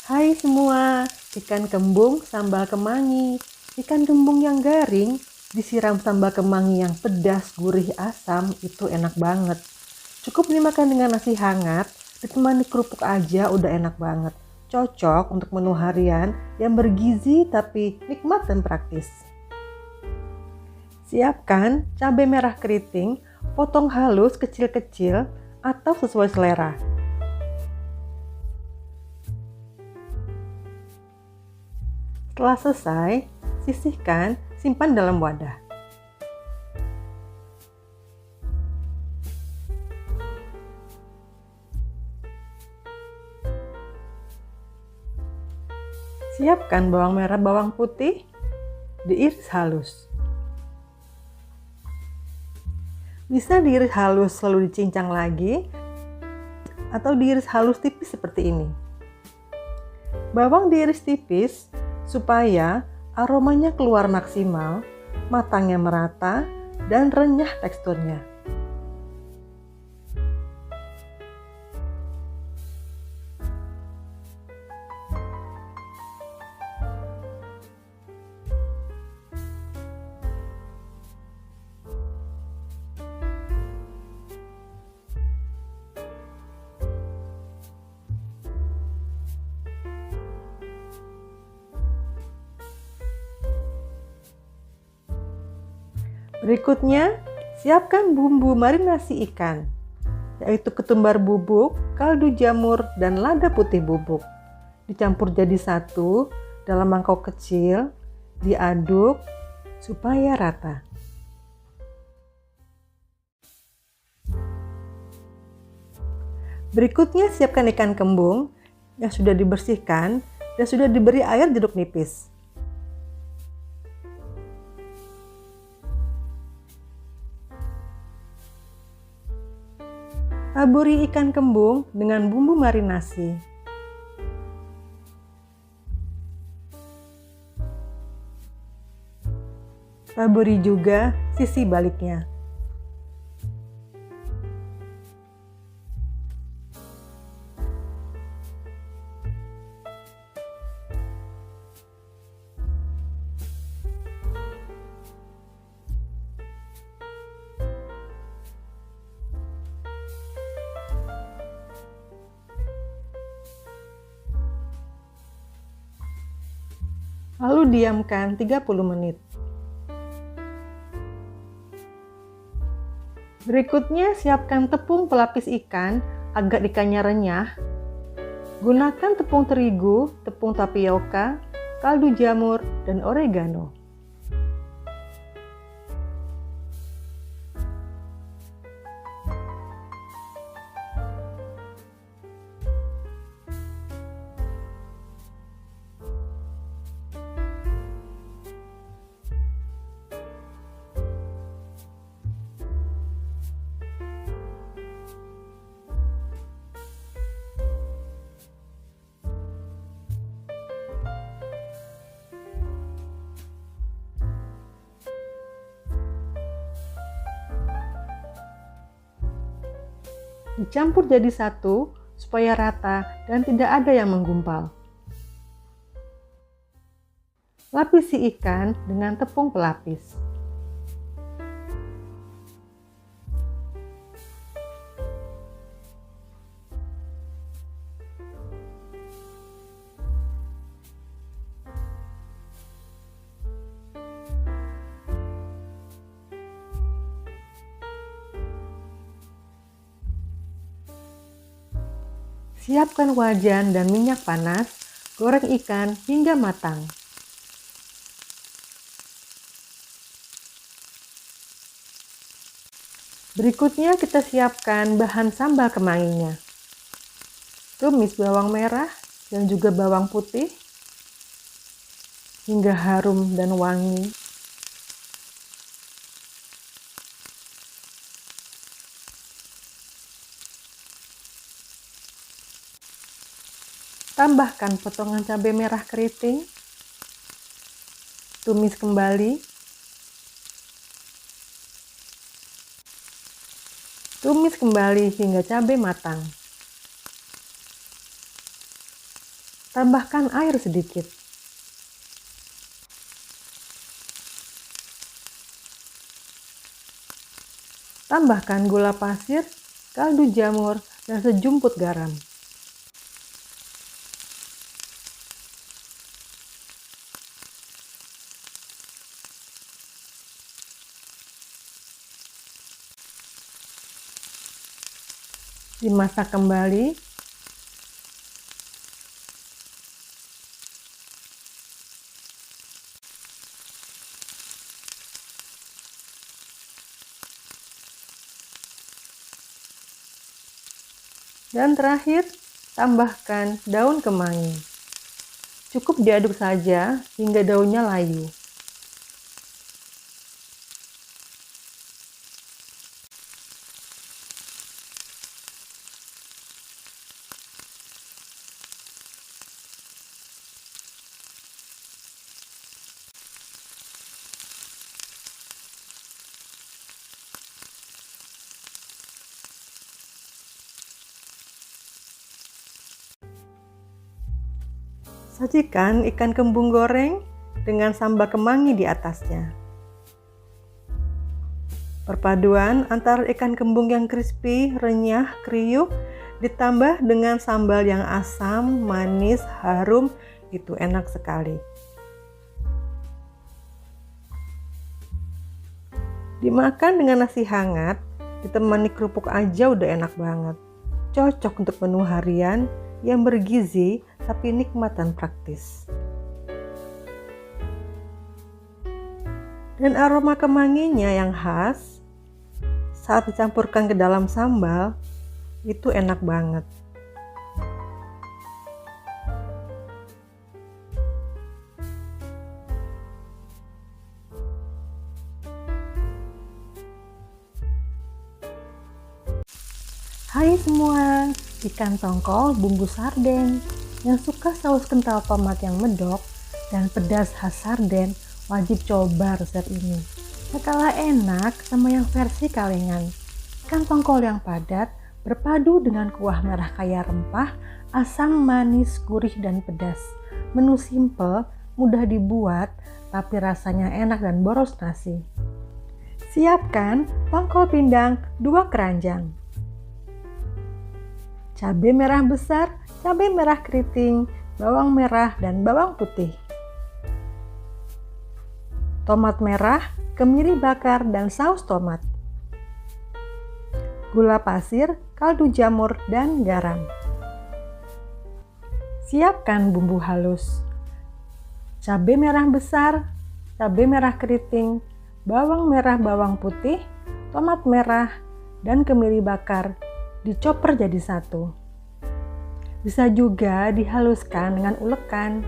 Hai semua, ikan kembung sambal kemangi. Ikan kembung yang garing disiram sambal kemangi yang pedas, gurih, asam, itu enak banget. Cukup dimakan dengan nasi hangat, ditemani kerupuk aja udah enak banget. Cocok untuk menu harian yang bergizi tapi nikmat dan praktis. Siapkan cabai merah keriting, potong halus kecil-kecil atau sesuai selera. Setelah selesai, sisihkan, simpan dalam wadah. Siapkan bawang merah, bawang putih, diiris halus. Bisa diiris halus lalu dicincang lagi, atau diiris halus tipis seperti ini. Bawang diiris tipis supaya aromanya keluar maksimal, matangnya merata, dan renyah teksturnya. Berikutnya, siapkan bumbu marinasi ikan, yaitu ketumbar bubuk, kaldu jamur, dan lada putih bubuk. Dicampur jadi satu dalam mangkok kecil, diaduk supaya rata. Berikutnya, siapkan ikan kembung yang sudah dibersihkan dan sudah diberi air jeruk nipis. Taburi ikan kembung dengan bumbu marinasi. Taburi juga sisi baliknya. Lalu diamkan 30 menit. Berikutnya, siapkan tepung pelapis ikan agar ikannya renyah. Gunakan tepung terigu, tepung tapioka, kaldu jamur, dan oregano. Dicampur jadi satu supaya rata dan tidak ada yang menggumpal. Lapisi ikan dengan tepung pelapis. Siapkan wajan dan minyak panas, goreng ikan hingga matang. Berikutnya kita siapkan bahan sambal kemanginya. Tumis bawang merah dan juga bawang putih hingga harum dan wangi. Tambahkan potongan cabai merah keriting, tumis kembali, hingga cabai matang. Tambahkan air sedikit. Tambahkan gula pasir, kaldu jamur, dan sejumput garam. Dimasak kembali. Dan terakhir, tambahkan daun kemangi. Cukup diaduk saja hingga daunnya layu. Sajikan ikan kembung goreng dengan sambal kemangi di atasnya. Perpaduan antara ikan kembung yang crispy, renyah, kriuk, ditambah dengan sambal yang asam, manis, harum, itu enak sekali. Dimakan dengan nasi hangat, ditemani kerupuk aja udah enak banget. Cocok untuk menu harian yang bergizi tapi nikmat dan praktis. Dan aroma kemanginya yang khas saat dicampurkan ke dalam sambal itu enak banget. Hai semua, ikan tongkol bumbu sarden. Yang suka saus kental tomat yang medok dan pedas khas sarden wajib coba resep ini. Tak kalah enak sama yang versi kalengan. Ikan tongkol yang padat berpadu dengan kuah merah kaya rempah, asam, manis, gurih, dan pedas. Menu simple, mudah dibuat, tapi rasanya enak dan boros nasi. Siapkan tongkol pindang 2 keranjang. Cabai merah besar, cabai merah keriting, bawang merah, dan bawang putih. Tomat merah, kemiri bakar, dan saus tomat. Gula pasir, kaldu jamur, dan garam. Siapkan bumbu halus. Cabai merah besar, cabai merah keriting, bawang merah, bawang putih, tomat merah, dan kemiri bakar dicoper jadi satu. Bisa juga dihaluskan dengan ulekan.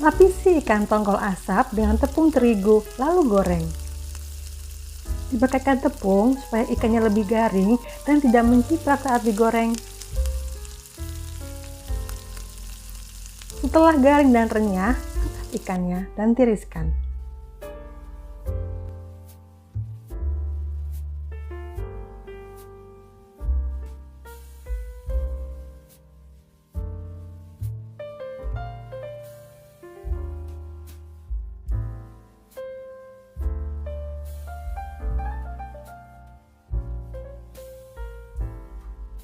Lapisi ikan tongkol asap dengan tepung terigu, lalu goreng. Dibakarkan tepung supaya ikannya lebih garing dan tidak menciplak saat digoreng. Setelah garing dan renyah, angkat ikannya dan tiriskan.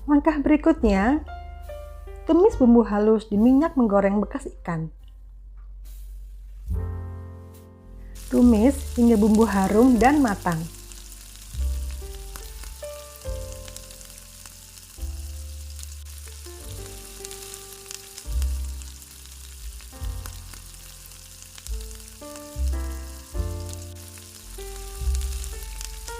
Langkah berikutnya, tumis bumbu halus di minyak menggoreng bekas ikan. Tumis hingga bumbu harum dan matang.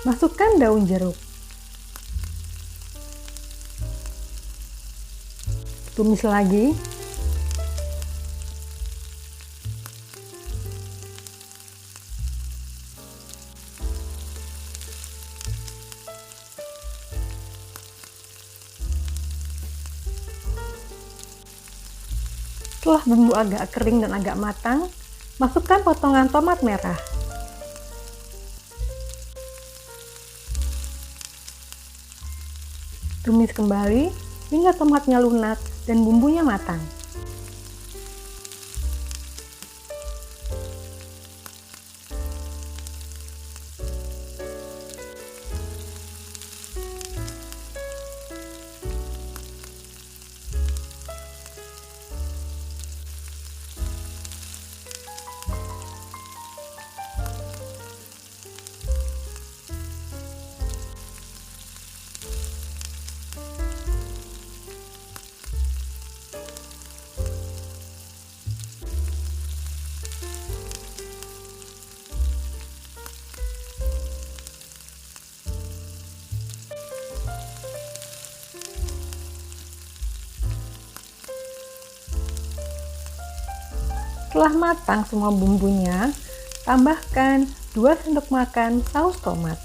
Masukkan daun jeruk. Tumis lagi. Setelah bumbu agak kering dan agak matang, masukkan potongan tomat merah. Tumis kembali hingga tomatnya lunak dan bumbunya matang. Setelah matang semua bumbunya, tambahkan 2 sendok makan saus tomat.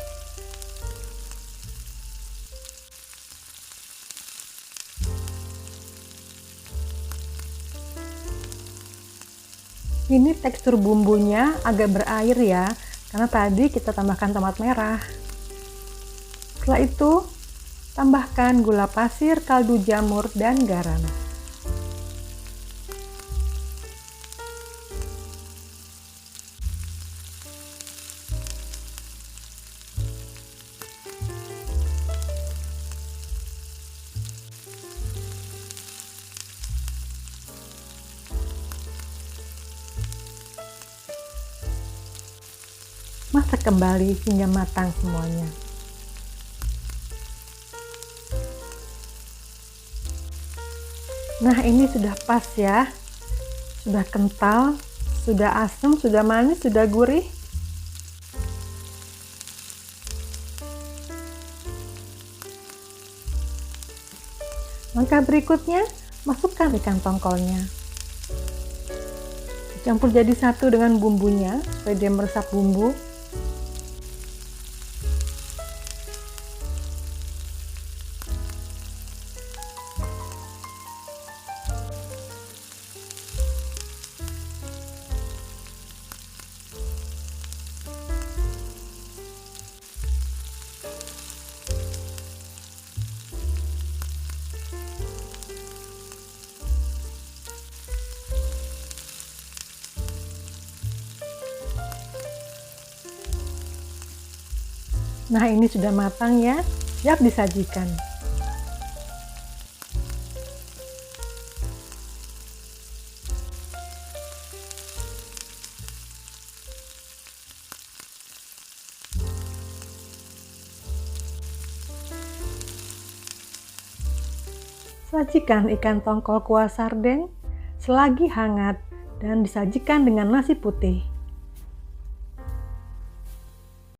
Ini tekstur bumbunya agak berair ya, karena tadi kita tambahkan tomat merah. Setelah itu, tambahkan gula pasir, kaldu jamur, dan garam. Masak kembali hingga matang semuanya. Nah, ini sudah pas ya. Sudah kental, sudah asam, sudah manis, sudah gurih. Langkah berikutnya, masukkan ikan tongkolnya. Campur jadi satu dengan bumbunya supaya dia meresap bumbu. Nah, ini sudah matang ya, siap disajikan. Sajikan ikan tongkol kuah sarden selagi hangat dan disajikan dengan nasi putih.